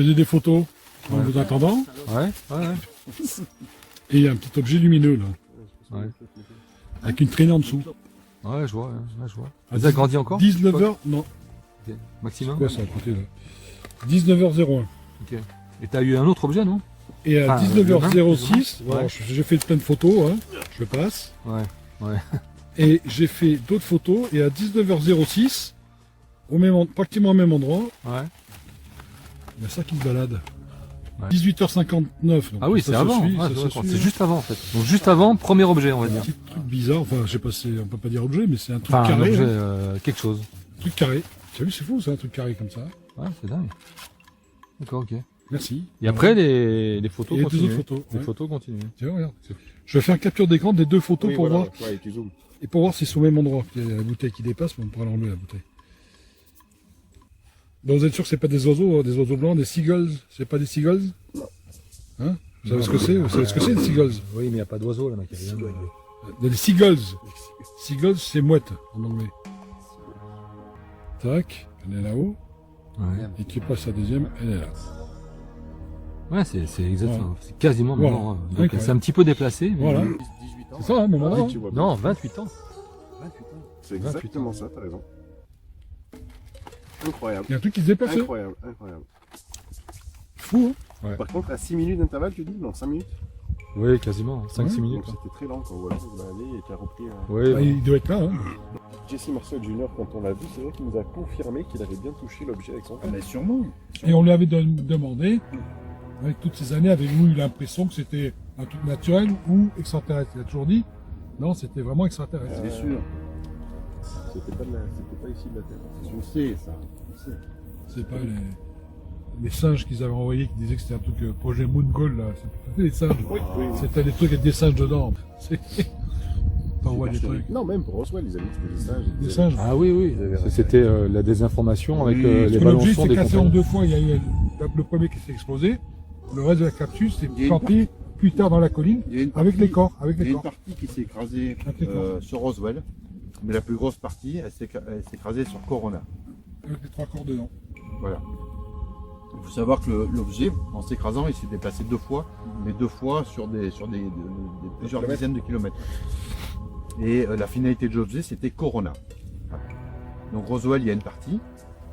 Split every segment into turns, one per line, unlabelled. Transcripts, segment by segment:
faisais des photos en vous attendant.
Ouais.
Et il y a un petit objet lumineux là,
Ouais,
avec une traînée en dessous.
ouais, je vois. Ouais, je vois.
À
Ça grandit encore
19h, non,
Ok. Maximum.
quoi ça à côté là 19h01.
Ok. Et t'as eu un autre objet, non?
Et à
Enfin,
19h06,
ouais.
j'ai fait plein de photos, hein, je passe.
Ouais.
Et j'ai fait d'autres photos, et à 19h06, pratiquement au même endroit,
Ouais.
il y a ça qui se balade.
Ouais.
18h59. Donc
Ah oui,
ça
c'est
se
avant.
suit,
Ouais,
ça se
d'accord.
suit,
C'est
hein.
juste avant, en fait. Donc juste avant, premier objet, on va
Un
dire.
petit truc bizarre, enfin, je sais pas, on peut pas dire objet, mais c'est un truc
Enfin, un
carré.
objet,
hein.
quelque chose.
Un truc carré. Tu as vu, c'est fou, c'est un truc carré comme ça.
Ouais, c'est dingue. D'accord, ok.
Merci.
Et après, les photos
Et les deux
continuent.
autres photos.
Les
ouais.
photos continuent.
Tiens, regarde. Je vais faire une capture d'écran des deux photos pour voir.
Ouais, tu zoomes.
Et pour voir si c'est au même endroit. Il y a la bouteille qui dépasse, mais on pourra l'enlever la bouteille. Donc vous êtes sûr que c'est pas des oiseaux blancs, des seagulls? C'est pas des seagulls? Hein? Vous savez ce que c'est? Vous savez ce que c'est, des seagulls?
Oui, mais il n'y a pas d'oiseaux là, mec.
Des seagulls. Seagulls, c'est mouette en anglais. Tac, elle est là-haut.
Ouais,
Et tu passes la deuxième, elle est là.
ouais c'est exactement. C'est quasiment
Voilà.
maintenant. Donc
Incroyable.
c'est un petit peu déplacé. Mais...
Voilà.
18 ans.
C'est ça, hein, mon
Ah,
moment.
tu vois bien.
Non, 28 ans.
28 ans. C'est exactement ça, t'as raison. Incroyable.
Il y a un truc qui se déplace.
Incroyable, incroyable.
Fou, hein?
Par contre, à 6 minutes d'intervalle, tu dis? Non, 5 minutes.
Oui, quasiment. 5-6
Ouais.
minutes.
Donc c'était très lent, quoi. Voilà, il va aller et tu as repris.
Oui,
Ah, il doit être là, hein.
Jesse Marcel Jr., quand on l'a vu, c'est vrai qu'il nous a confirmé qu'il avait bien touché l'objet avec son pied.
Mais sûrement.
Et on lui avait demandé, avec toutes ces années, avez-vous eu l'impression que c'était un truc naturel ou extraterrestre? Il a toujours dit, non, c'était vraiment extraterrestre.
C'est sûr.
C'était pas ici de la Terre.
Je sais ça. Je sais.
C'est pas les singes qu'ils avaient envoyés qui disaient que c'était un truc projet Moongol, là. C'était les singes.
Oui.
C'était des trucs avec des singes dedans. T'envoies des trucs.
Non, même pour Roswell, ils avaient dit que c'était des singes.
Des singes.
Ah oui. C'était la désinformation avec
Parce
les
que
ballons
l'objet
son
s'est
des
cassé en
compagnies.
deux fois. Il y a eu le premier qui s'est explosé. Le reste de la capsule s'est
Il y a une
planté plus tard dans la colline
Il y a une
avec
partie-
les corps. Avec
Il y
les
a une
corps.
partie qui s'est écrasée
Avec les corps.
sur Roswell, mais la plus grosse partie, elle s'est écrasée sur Corona.
Avec les trois corps dedans.
Voilà. Il faut savoir que l'objet, en s'écrasant, il s'est déplacé deux fois, mais deux fois sur plusieurs dizaines de kilomètres. Et la finalité de l'objet, c'était Corona. Voilà. Donc Roswell, il y a une partie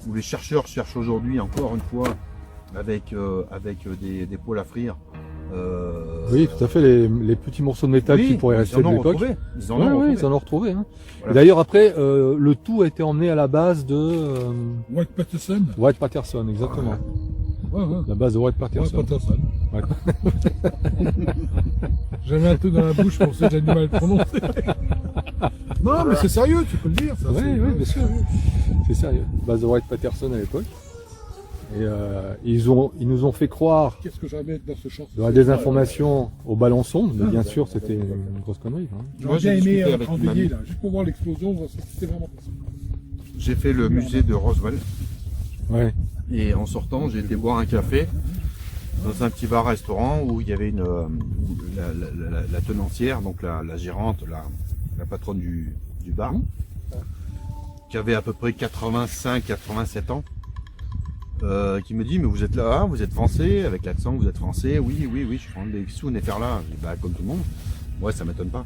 où les chercheurs cherchent aujourd'hui, encore une fois, avec des poêles à frire.
Oui, tout à fait, les petits morceaux de métal qui pourraient rester de l'époque.
Ils en ont retrouvé.
Ils en ont retrouvé. Hein.
Voilà.
Et d'ailleurs, après, le tout a été emmené à la base de
White Patterson.
White Patterson, exactement.
Ouais.
La base de White
White
Patterson.
Patterson.
Ouais.
J'avais un truc dans la bouche pour ça, j'ai du mal à le prononcer. Non, mais c'est sérieux, tu peux le dire. Ça,
Oui,
c'est-
bien sûr. C'est sérieux. Base de White Patterson à l'époque. Et ils nous ont fait croire
Qu'est-ce que j'avais dans ce champ?
de la désinformation au ballon sonde, mais bien sûr, c'était une grosse connerie. Hein.
J'aurais bien
j'ai
aimé
discuté avec
en
une
veiller,
amie.
là, juste pour voir l'explosion, voir si c'était vraiment possible.
J'ai fait le musée de Roswell.
Ouais.
Et en sortant, j'ai été boire un café dans un petit bar-restaurant où il y avait la tenancière, donc la gérante, la patronne du bar, qui avait à peu près 85-87 ans, qui me dit: mais vous êtes là, vous êtes français, avec l'accent, vous êtes français? Oui, je suis français. Qu'est-ce que vous venez faire là? Je dis: bah, comme tout le monde. Ouais, ça m'étonne pas.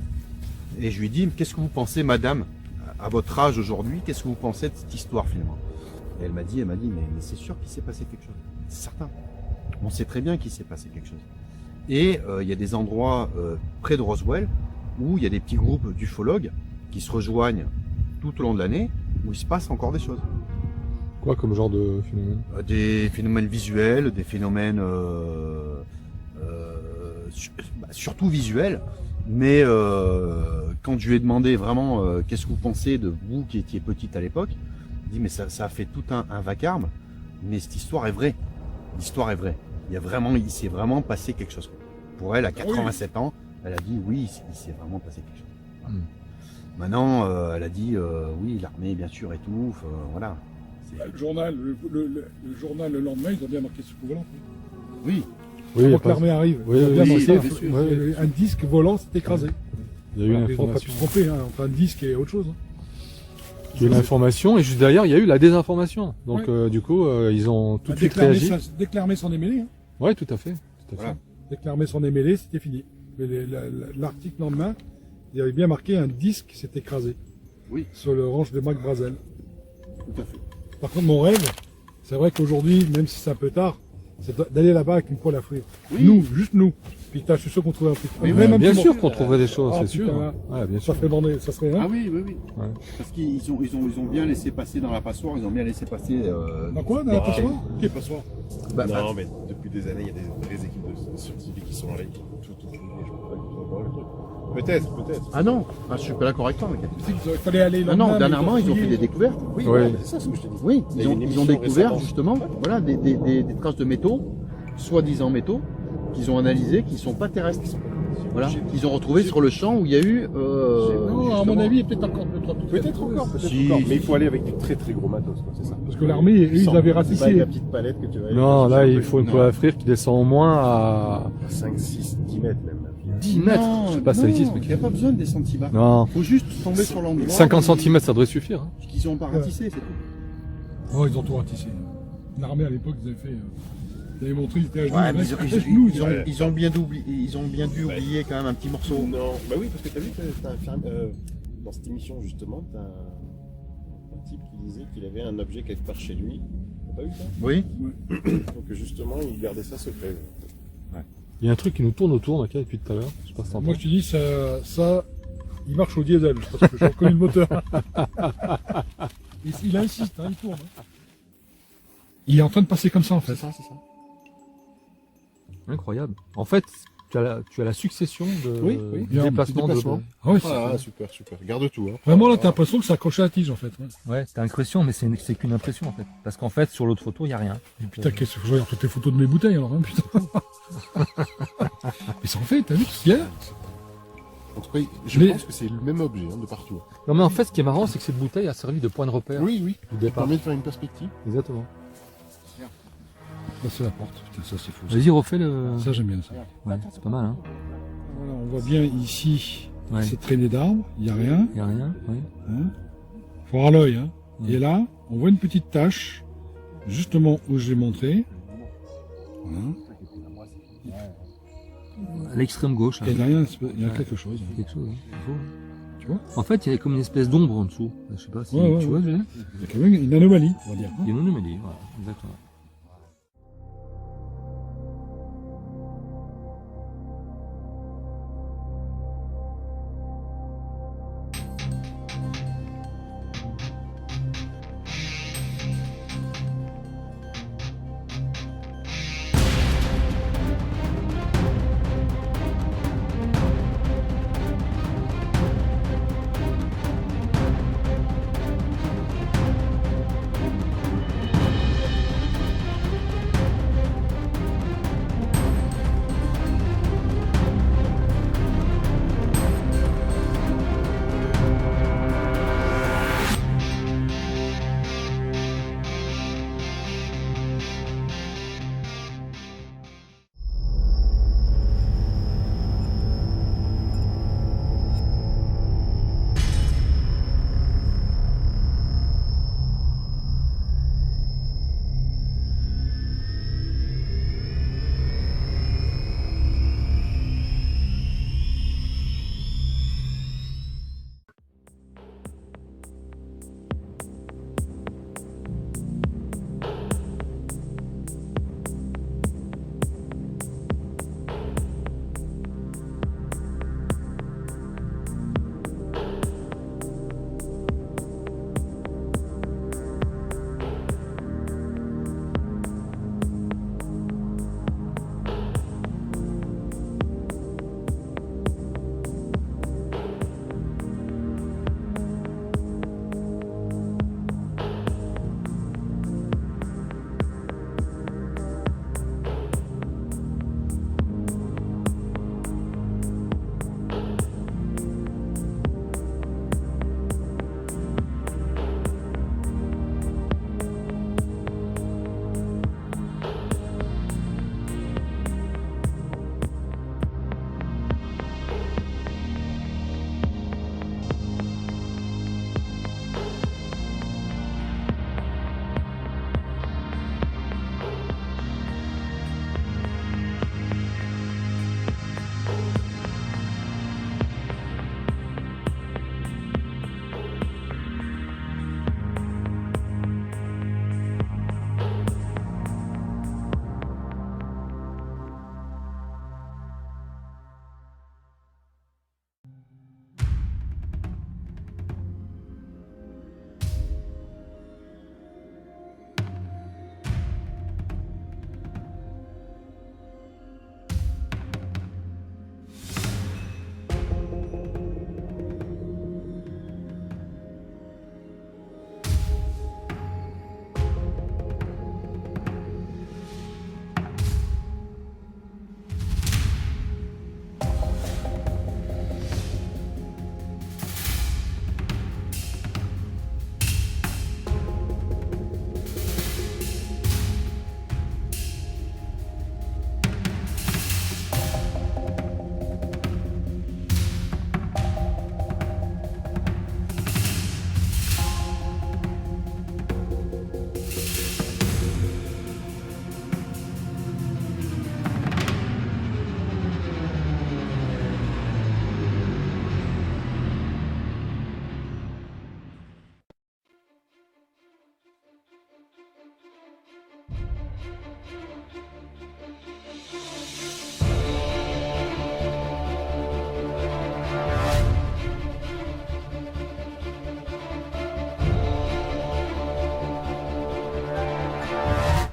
Et je lui dis: mais qu'est-ce que vous pensez, madame, à votre âge aujourd'hui, qu'est-ce que vous pensez de cette histoire finalement? Et elle m'a dit, mais c'est sûr qu'il s'est passé quelque chose. C'est certain. On sait très bien qu'il s'est passé quelque chose. Et il y a des endroits près de Roswell où il y a des petits groupes d'ufologues qui se rejoignent tout au long de l'année, où il se passe encore des choses.
Quoi comme genre de phénomène?
Des phénomènes visuels, des phénomènes surtout visuels. Mais quand je lui ai demandé vraiment qu'est-ce que vous pensez de vous qui étiez petite à l'époque, il dit: mais ça a fait tout un vacarme, mais cette histoire est vraie. L'histoire est vraie. Il s'est vraiment passé quelque chose. Pour elle, à 87 ans, elle a dit: oui, il s'est vraiment passé quelque chose. Voilà. Maintenant, elle a dit: oui, l'armée bien sûr et tout. Voilà.
Le journal, le journal le lendemain, ils ont bien marqué ce coup volant.
Oui.
Oui,
Avant que l'armée arrive,
Oui,
ils ont bien
oui,
marqué
bien sûr.
un disque volant s'est écrasé.
Il y a eu une
Ils n'ont pas pu
information.
se tromper, hein, entre un disque et autre chose. Hein.
Il y a eu l'information et juste derrière, il y a eu la désinformation. Donc du coup, ils ont tout de suite réagi.
Dès que l'armée s'en est mêlée, hein.
Ouais, tout à fait. Tout à
Voilà.
fait.
Dès que l'armée s'en est mêlée, c'était fini. Mais l'article lendemain, il y avait bien marqué un disque qui s'est écrasé.
Oui.
Sur le ranch de Mac Brazel.
Tout à fait.
Par contre, mon rêve, c'est vrai qu'aujourd'hui, même si c'est un peu tard, c'est d'aller là-bas avec une poêle à frire.
Oui.
Nous, juste nous. Puis je suis sûr qu'on trouvait un truc.
Oui,
Même un
Bien
petit
sûr
morceau.
qu'on trouverait des choses,
Ah,
c'est
putain,
sûr.
là.
Ouais, bien
Ça
sûr.
ferait bander, ça serait
Ah
hein.
oui, oui, oui.
Ouais.
Parce qu'ils ont bien laissé passer dans la passoire, ils ont bien laissé passer.
Dans quoi? Dans la passoire? Qui est passoire?
Bah,
Non, mais depuis des années, il y a des vraies équipes de scientifiques qui sont là, qui ont tout fouillé. Je pense pas qu'ils ont encore le truc. Peut-être.
Ah non, ah, je suis pas d'accord avec toi, mec.
Tu sais qu'il fallait aller
Ah non,
lendemain,
dernièrement,
mais
ils ont fait
fouillé.
des découvertes.
Oui,
Ouais.
c'est ça ce que je te dis.
Oui,
Il y a
ils
une
ont
émission
découvert
récemment.
justement voilà, des traces de métaux, soi-disant métaux, qu'ils ont analysés, qui ne sont pas terrestres. Voilà, qu'ils ont retrouvés sur le champ où il y a eu.
Non, à mon avis, il y a peut-être encore 2-3 trucs.
Peut-être encore.
Si.
Mais il faut aller avec du très très gros matos, quoi, c'est ça.
Parce que l'armée, eux, ils avaient
C'est pas
ratissé.
la petite palette que tu vas
Non, là, il faut une poêle à frire qui descend au moins à
5, 6, 10 mètres même.
10 mètres. Je sais pas si ça existe,
il
mais
n'y a pas besoin des centimètres.
non.
Il faut juste tomber sur l'endroit.
50 cm, ça devrait suffire. Hein.
Qu'ils ont pas ratissé, c'est tout.
Oh, ils ont tout ratissé. L'armée, à l'époque, ils avaient fait. Ils avaient montré, ils étaient à genoux.
Ouais, mais
ils étaient à genoux, ils avaient-
ils ont bien dû oublier quand même un petit morceau.
Non, bah oui, parce que t'as vu que t'as un film, dans cette émission justement, t'as un type qui disait qu'il avait un objet quelque part chez lui. T'as pas vu ça?
Oui.
Donc justement, il gardait ça secret.
Il y a un truc qui nous tourne autour, Maka, depuis tout à l'heure. Je sais pas si t'entends.
Moi, je te dis, ça, il marche au diesel, parce que j'ai reconnu le moteur. Il insiste, hein, il tourne. hein. Il est en train de passer comme ça, en fait.
C'est ça.
Incroyable. En fait, tu as la succession de
Oui, oui.
du déplacement.
Ah ouais,
Ah, super. Garde tout. Hein.
Vraiment, là, t'as l'impression que c'est accroché à la tige, en fait. Ouais.
Ouais, c'est impression, mais c'est qu'une impression en fait. Parce qu'en fait, sur l'autre photo, il n'y a rien.
Putain, qu'est-ce que je regarde toutes les photos de mes bouteilles, alors, hein, putain. Mais c'est en fait, t'as vu tout ce qu'il y a?
En tout cas, je
Mais-
pense que c'est le même objet de partout.
Non, mais en fait, ce qui est marrant, c'est que cette bouteille a servi de point de repère
Oui.
du
Ça
départ.
permet de faire une perspective.
Exactement.
Là, c'est la porte. Putain, ça, c'est fou. Ça,
Vas-y, refais le.
Ça, j'aime bien ça.
Ouais, c'est pas mal, hein.
Voilà, on voit bien ici,
Ouais.
cette traînée d'arbres. Il n'y a rien.
Il n'y a rien. Oui.
Hein. Faut avoir l'œil. Hein.
Ouais.
Et là, on voit une petite tache, justement où je l'ai montré. Voilà.
À l'extrême gauche. Hein.
Et derrière, il y a quelque chose. hein.
Quelque chose. Hein. Il faut.
Tu vois?
En fait, il y a comme une espèce d'ombre en dessous. Je sais pas si
Ouais,
tu vois, Julien.
Il y a quand même une anomalie, on va dire.
Il y a une anomalie. Voilà, exactement.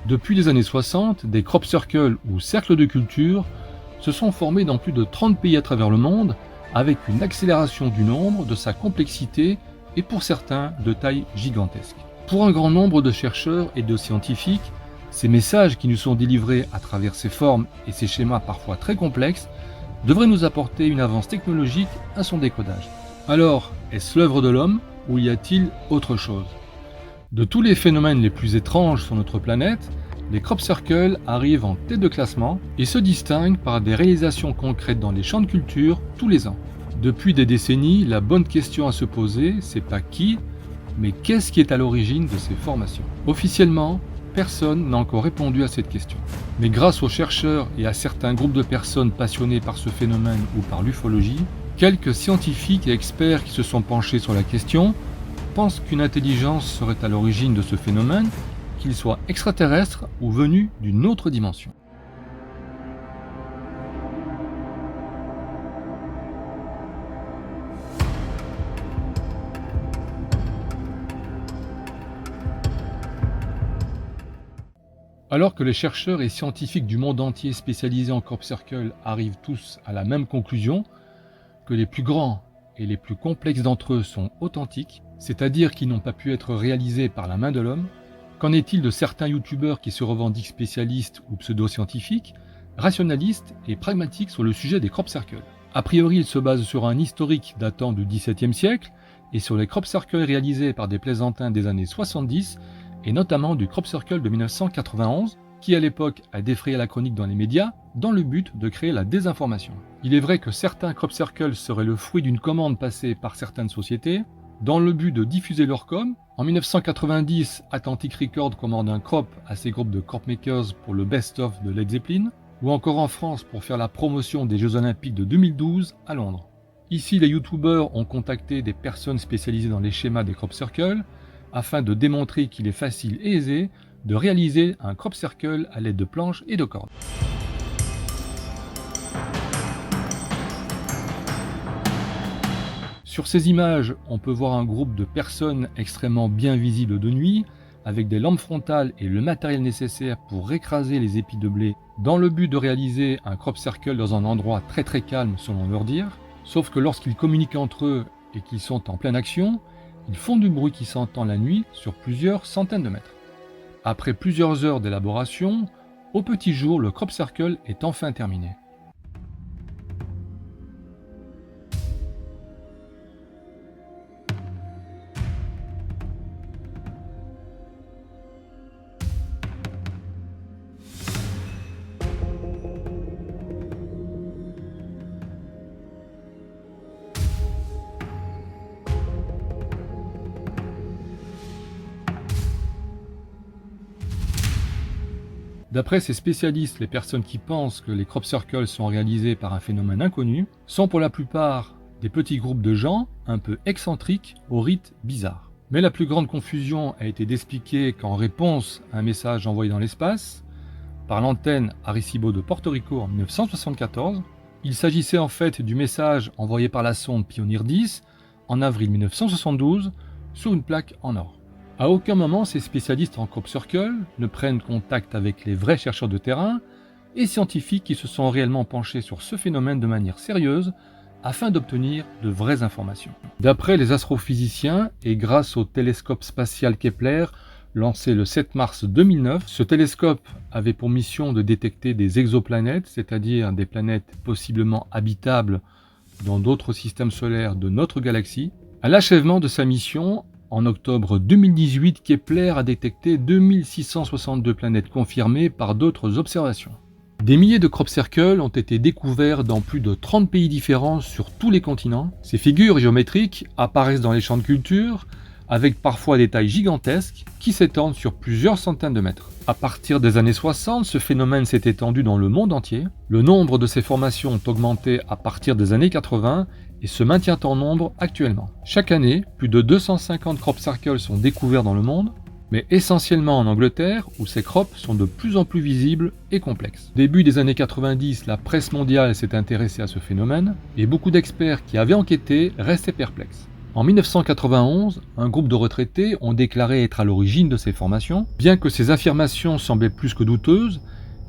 Depuis les années 60, des crop circles ou cercles de culture se sont formés dans plus de 30 pays à travers le monde, avec une accélération du nombre, de sa complexité et pour certains de taille gigantesque. Pour un grand nombre de chercheurs et de scientifiques, ces messages qui nous sont délivrés à travers ces formes et ces schémas parfois très complexes devraient nous apporter une avance technologique à son décodage. Alors, est-ce l'œuvre de l'homme ou y a-t-il autre chose? De tous les phénomènes les plus étranges sur notre planète, les crop circles arrivent en tête de classement et se distinguent par des réalisations concrètes dans les champs de culture tous les ans. Depuis des décennies, la bonne question à se poser, c'est pas qui, mais qu'est-ce qui est à l'origine de ces formations? Officiellement, personne n'a encore répondu à cette question. Mais grâce aux chercheurs et à certains groupes de personnes passionnées par ce phénomène ou par l'ufologie, quelques scientifiques et experts qui se sont penchés sur la question pensent qu'une intelligence serait à l'origine de ce phénomène, qu'il soit extraterrestre ou venu d'une autre dimension. Alors que les chercheurs et scientifiques du monde entier spécialisés en crop circle arrivent tous à la même conclusion, que les plus grands et les plus complexes d'entre eux sont authentiques, c'est-à-dire qu'ils n'ont pas pu être réalisés par la main de l'homme, qu'en est-il de certains youtubeurs qui se revendiquent spécialistes ou pseudo-scientifiques, rationalistes et pragmatiques sur le sujet des crop circles? A priori, ils se basent sur un historique datant du XVIIe siècle et sur les crop circles réalisés par des plaisantins des années 70 et notamment du crop circle de 1991, qui à l'époque a défrayé la chronique dans les médias dans le but de créer la désinformation. Il est vrai que certains crop circles seraient le fruit d'une commande passée par certaines sociétés, dans le but de diffuser leur com. En 1990, Atlantic Records commande un crop à ses groupes de crop makers pour le best-of de Led Zeppelin, ou encore en France pour faire la promotion des Jeux Olympiques de 2012 à Londres. Ici, les youtubeurs ont contacté des personnes spécialisées dans les schémas des crop circles, afin de démontrer qu'il est facile et aisé de réaliser un crop circle à l'aide de planches et de cordes. Sur ces images, on peut voir un groupe de personnes extrêmement bien visibles de nuit, avec des lampes frontales et le matériel nécessaire pour écraser les épis de blé, dans le but de réaliser un crop circle dans un endroit très calme selon leur dire, sauf que lorsqu'ils communiquent entre eux et qu'ils sont en pleine action, ils font du bruit qui s'entend la nuit sur plusieurs centaines de mètres. Après plusieurs heures d'élaboration, au petit jour, le crop circle est enfin terminé. D'après ces spécialistes, les personnes qui pensent que les crop circles sont réalisés par un phénomène inconnu sont pour la plupart des petits groupes de gens un peu excentriques aux rites bizarres. Mais la plus grande confusion a été d'expliquer qu'en réponse à un message envoyé dans l'espace par l'antenne Arecibo de Porto Rico en 1974, il s'agissait en fait du message envoyé par la sonde Pioneer 10 en avril 1972 sur une plaque en or. À aucun moment, ces spécialistes en crop circle ne prennent contact avec les vrais chercheurs de terrain et scientifiques qui se sont réellement penchés sur ce phénomène de manière sérieuse afin d'obtenir de vraies informations. D'après les astrophysiciens et grâce au télescope spatial Kepler lancé le 7 mars 2009, ce télescope avait pour mission de détecter des exoplanètes, c'est-à-dire des planètes possiblement habitables dans d'autres systèmes solaires de notre galaxie. À l'achèvement de sa mission, en octobre 2018, Kepler a détecté 2662 planètes confirmées par d'autres observations. Des milliers de crop circles ont été découverts dans plus de 30 pays différents sur tous les continents. Ces figures géométriques apparaissent dans les champs de culture, avec parfois des tailles gigantesques qui s'étendent sur plusieurs centaines de mètres. À partir des années 60, ce phénomène s'est étendu dans le monde entier. Le nombre de ces formations ont augmenté à partir des années 80 et se maintient en nombre actuellement. Chaque année, plus de 250 crop circles sont découverts dans le monde, mais essentiellement en Angleterre, où ces crops sont de plus en plus visibles et complexes. Début des années 90, la presse mondiale s'est intéressée à ce phénomène, et beaucoup d'experts qui avaient enquêté restaient perplexes. En 1991, un groupe de retraités ont déclaré être à l'origine de ces formations, bien que ces affirmations semblaient plus que douteuses,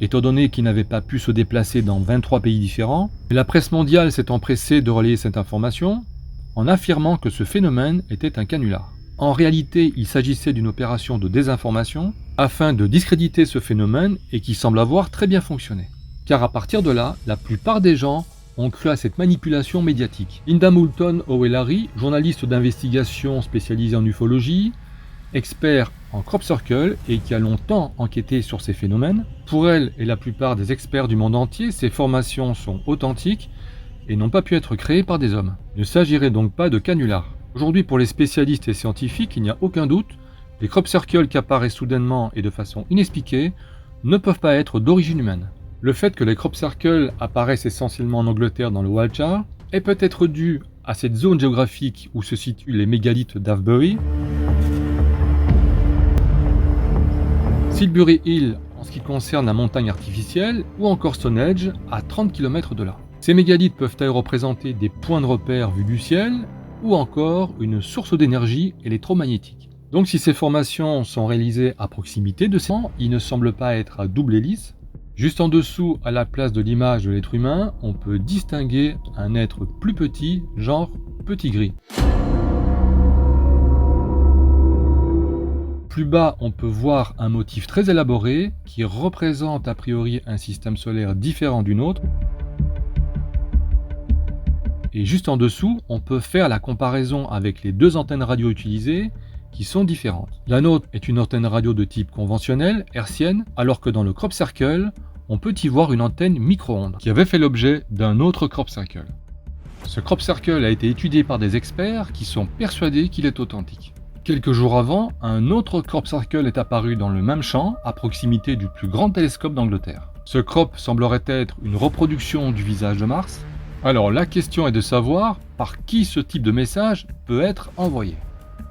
étant donné qu'ils n'avaient pas pu se déplacer dans 23 pays différents, et la presse mondiale s'est empressée de relayer cette information en affirmant que ce phénomène était un canular. En réalité, il s'agissait d'une opération de désinformation afin de discréditer ce phénomène et qui semble avoir très bien fonctionné. Car à partir de là, la plupart des gens ont cru à cette manipulation médiatique. Linda Moulton O'Wellary, journaliste d'investigation spécialisée en ufologie, expert en crop circle et qui a longtemps enquêté sur ces phénomènes, pour elle et la plupart des experts du monde entier, ces formations sont authentiques et n'ont pas pu être créées par des hommes. Il ne s'agirait donc pas de canulars. Aujourd'hui, pour les spécialistes et scientifiques, il n'y a aucun doute, les crop circles qui apparaissent soudainement et de façon inexpliquée ne peuvent pas être d'origine humaine. Le fait que les crop circles apparaissent essentiellement en Angleterre dans le Wiltshire est peut-être dû à cette zone géographique où se situent les mégalithes d'Avebury, Silbury Hill en ce qui concerne la montagne artificielle ou encore Stonehenge à 30 km de là. Ces mégalithes peuvent représenter des points de repère vus du ciel ou encore une source d'énergie électromagnétique. Donc si ces formations sont réalisées à proximité de ces points, il ne semble pas être à double hélice. Juste en dessous, à la place de l'image de l'être humain, on peut distinguer un être plus petit, genre petit gris. Plus bas, on peut voir un motif très élaboré qui représente a priori un système solaire différent du nôtre. Et juste en dessous, on peut faire la comparaison avec les deux antennes radio utilisées qui sont différentes. La nôtre est une antenne radio de type conventionnel, hertzienne, alors que dans le crop circle, on peut y voir une antenne micro-ondes qui avait fait l'objet d'un autre crop circle. Ce crop circle a été étudié par des experts qui sont persuadés qu'il est authentique. Quelques jours avant, un autre crop circle est apparu dans le même champ, à proximité du plus grand télescope d'Angleterre. Ce crop semblerait être une reproduction du visage de Mars. Alors la question est de savoir par qui ce type de message peut être envoyé.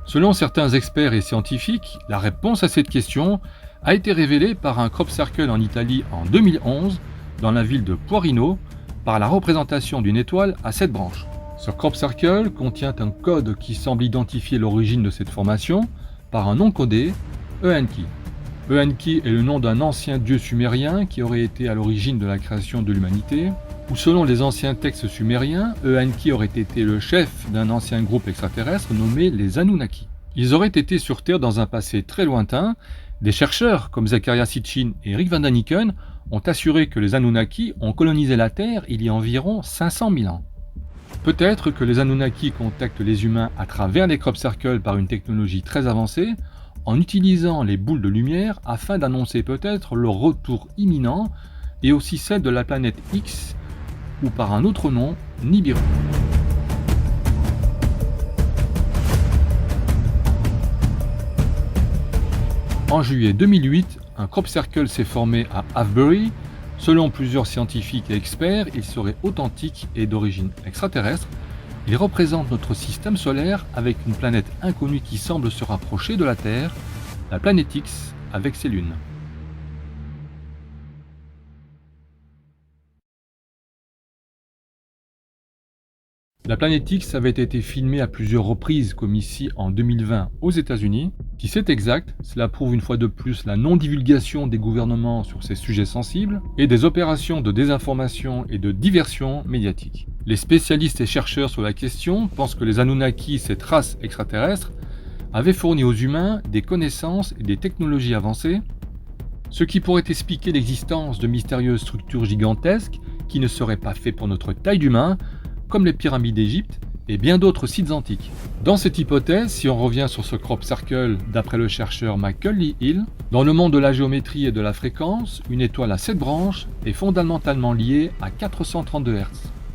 Selon certains experts et scientifiques, la réponse à cette question a été révélée par un crop circle en Italie en 2011, dans la ville de Puarino, par la représentation d'une étoile à 7 branches. Ce crop circle contient un code qui semble identifier l'origine de cette formation par un nom codé, Enki. Enki est le nom d'un ancien dieu sumérien qui aurait été à l'origine de la création de l'humanité, ou selon les anciens textes sumériens, Enki aurait été le chef d'un ancien groupe extraterrestre nommé les Anunnaki. Ils auraient été sur Terre dans un passé très lointain. Des chercheurs comme Zecharia Sitchin et Rick Van Daniken ont assuré que les Anunnaki ont colonisé la Terre il y a environ 500 000 ans. Peut-être que les Anunnaki contactent les humains à travers les crop circles par une technologie très avancée, en utilisant les boules de lumière afin d'annoncer peut-être leur retour imminent et aussi celle de la planète X ou par un autre nom, Nibiru. En juillet 2008, un crop circle s'est formé à Avebury. Selon plusieurs scientifiques et experts, il serait authentique et d'origine extraterrestre. Il représente notre système solaire avec une planète inconnue qui semble se rapprocher de la Terre, la planète X avec ses lunes. La planète X avait été filmée à plusieurs reprises, comme ici en 2020 aux États-Unis. Si c'est exact, cela prouve une fois de plus la non-divulgation des gouvernements sur ces sujets sensibles et des opérations de désinformation et de diversion médiatique. Les spécialistes et chercheurs sur la question pensent que les Anunnaki, cette race extraterrestre, avaient fourni aux humains des connaissances et des technologies avancées, ce qui pourrait expliquer l'existence de mystérieuses structures gigantesques qui ne seraient pas faites pour notre taille d'humain, comme les pyramides d'Égypte et bien d'autres sites antiques. Dans cette hypothèse, si on revient sur ce crop circle d'après le chercheur Macaulay Hill, dans le monde de la géométrie et de la fréquence, une étoile à 7 branches est fondamentalement liée à 432 Hz.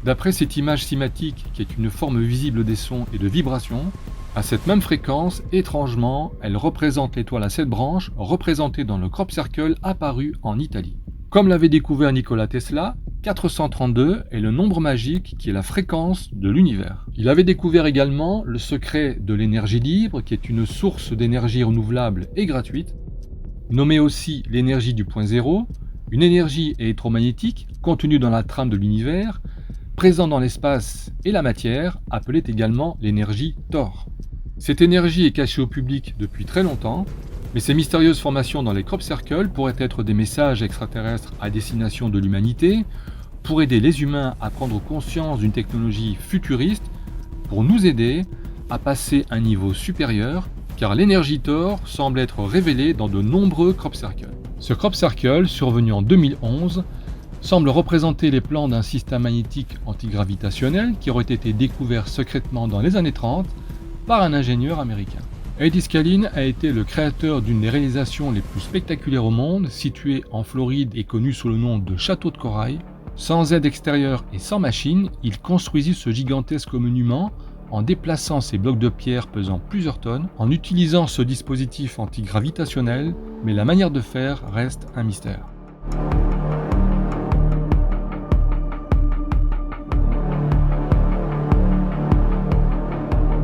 D'après cette image cinématique qui est une forme visible des sons et de vibrations, à cette même fréquence, étrangement, elle représente l'étoile à 7 branches représentée dans le crop circle apparu en Italie. Comme l'avait découvert Nikola Tesla, 432 est le nombre magique qui est la fréquence de l'univers. Il avait découvert également le secret de l'énergie libre, qui est une source d'énergie renouvelable et gratuite, nommée aussi l'énergie du point zéro, une énergie électromagnétique contenue dans la trame de l'univers, présent dans l'espace et la matière, appelée également l'énergie Thor. Cette énergie est cachée au public depuis très longtemps, mais ces mystérieuses formations dans les crop circles pourraient être des messages extraterrestres à destination de l'humanité, pour aider les humains à prendre conscience d'une technologie futuriste, pour nous aider à passer à un niveau supérieur, car l'énergie Thor semble être révélée dans de nombreux crop circles. Ce crop circle, survenu en 2011, semble représenter les plans d'un système magnétique antigravitationnel qui aurait été découvert secrètement dans les années 30 par un ingénieur américain. Eddie Skallin a été le créateur d'une des réalisations les plus spectaculaires au monde, située en Floride et connue sous le nom de Château de Corail. Sans aide extérieure et sans machine, il construisit ce gigantesque monument en déplaçant ces blocs de pierre pesant plusieurs tonnes, en utilisant ce dispositif antigravitationnel, mais la manière de faire reste un mystère.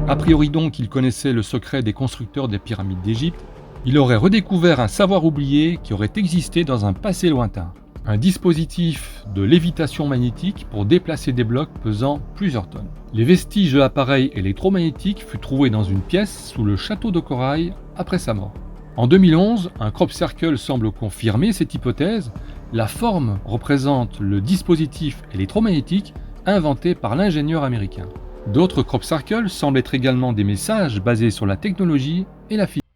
A priori donc, il connaissait le secret des constructeurs des pyramides d'Égypte. Il aurait redécouvert un savoir oublié qui aurait existé dans un passé lointain. Un dispositif de lévitation magnétique pour déplacer des blocs pesant plusieurs tonnes. Les vestiges de l'appareil électromagnétique furent trouvés dans une pièce sous le château de Corail après sa mort. En 2011, un crop circle semble confirmer cette hypothèse. La forme représente le dispositif électromagnétique inventé par l'ingénieur américain. D'autres crop circles semblent être également des messages basés sur la technologie et la physique.